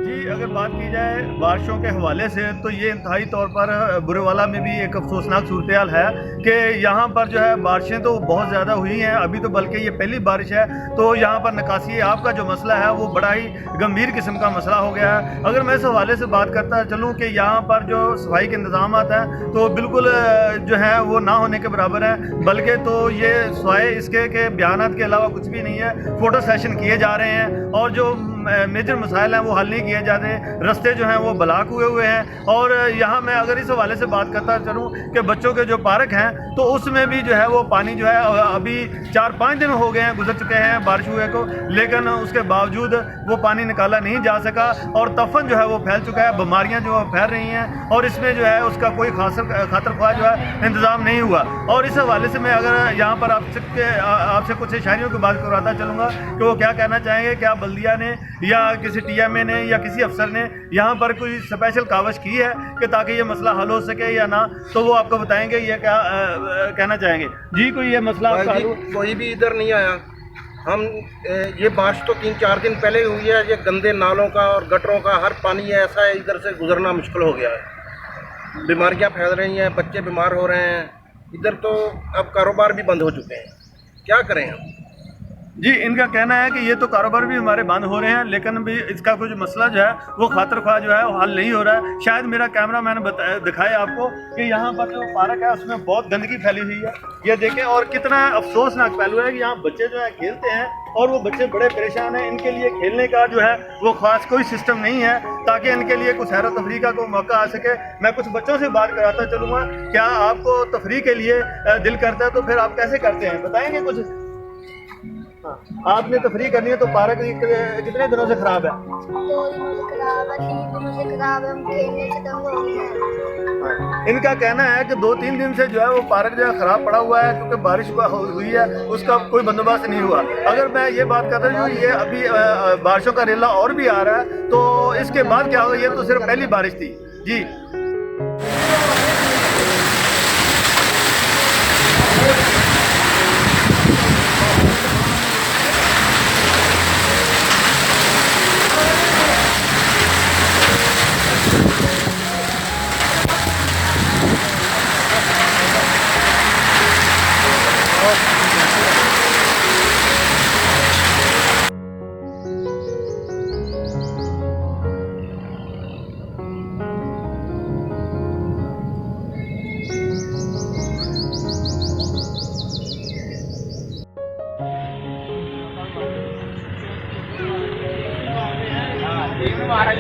जी, अगर बात की जाए बारिशों के हवाले से तो ये इंतहाई तौर पर बुरेवाला में भी एक अफसोसनाक सूरत-ए-हाल है कि यहाँ पर जो है बारिशें तो बहुत ज़्यादा हुई हैं, अभी तो बल्कि ये पहली बारिश है, तो यहाँ पर निकासी आब का जो मसला है वो बड़ा ही गंभीर किस्म का मसला हो गया है। अगर मैं इस हवाले से बात करता चलूँ कि यहाँ पर जो सफाई के इंतज़ामात हैं तो बिल्कुल जो है वो ना होने के बराबर हैं, बल्कि तो ये सिवाय इसके के बयानात के अलावा कुछ भी नहीं है। फ़ोटो सेशन किए जा रहे हैं और जो मेजर मसाइल हैं वो हल नहीं किए जाते, रास्ते जो हैं वो ब्लॉक हुए हैं। और यहाँ मैं अगर इस हवाले से बात करता चलूँ कि बच्चों के जो पार्क हैं तो उसमें भी जो है वो पानी जो है अभी 4-5 दिन हो गए हैं, गुजर चुके हैं बारिश हुए को, लेकिन उसके बावजूद वो पानी निकाला नहीं जा सका और तफन जो है वो फैल चुका है, बीमारियाँ जो फैल रही हैं और इसमें जो है उसका कोई खातर जो है इंतज़ाम नहीं हुआ। और इस हवाले से मैं अगर यहाँ पर आपसे कुछ शायरियों की बात करवाता चलूँगा कि वो क्या कहना चाहेंगे, क्या बल्दिया ने या किसी टीएमए ने या किसी अफसर ने यहाँ पर कोई स्पेशल कावश की है कि ताकि ये मसला हल हो सके या ना, तो वो आपको बताएंगे। ये क्या कहना चाहेंगे जी? कोई ये मसला आपका कोई भी इधर नहीं आया। हम ये बारिश तो 3-4 दिन पहले हुई है, ये गंदे नालों का और गटरों का हर पानी ऐसा है, इधर से गुजरना मुश्किल हो गया है। बीमारियां फैल रही हैं, बच्चे बीमार हो रहे हैं, इधर तो अब कारोबार भी बंद हो चुके हैं। क्या करें हम? जी, इनका कहना है कि ये तो कारोबार भी हमारे बंद हो रहे हैं, लेकिन भी इसका कुछ मसला जो है वो खातर ख्वाह जो है वो हल नहीं हो रहा है। शायद मेरा कैमरा मैन दिखाए आपको कि यहाँ पर जो पार्क है उसमें बहुत गंदगी फैली हुई है, ये देखें। और कितना अफसोसनाक पहलू है कि यहाँ बच्चे जो है खेलते हैं और वो बच्चे बड़े परेशान हैं, इनके लिए खेलने का जो है वो ख़ास कोई सिस्टम नहीं है ताकि इनके लिए कुछ सैर तफरी का कोई मौका आ सके। मैं कुछ बच्चों से बात कराता चलूँगा, क्या आपको तफरी के लिए दिल करता है तो फिर आप कैसे करते हैं, बताएँगे कुछ? आपने तफरी करनी है तो पार्क कितने दिनों से खराब है? 2 दिनों से खराब है, 3 दिनों से खराब है, हम खेलने से तंग हो गए हैं। इनका कहना है कि 2-3 दिन से जो है वो पार्क जो है खराब पड़ा हुआ है क्योंकि बारिश हुई है, उसका कोई बंदोबस्त नहीं हुआ। अगर मैं ये बात करता हूँ ये अभी बारिशों का रेला और भी आ रहा है, तो इसके बाद क्या होगा? ये तो सिर्फ पहली बारिश थी जी। महाराज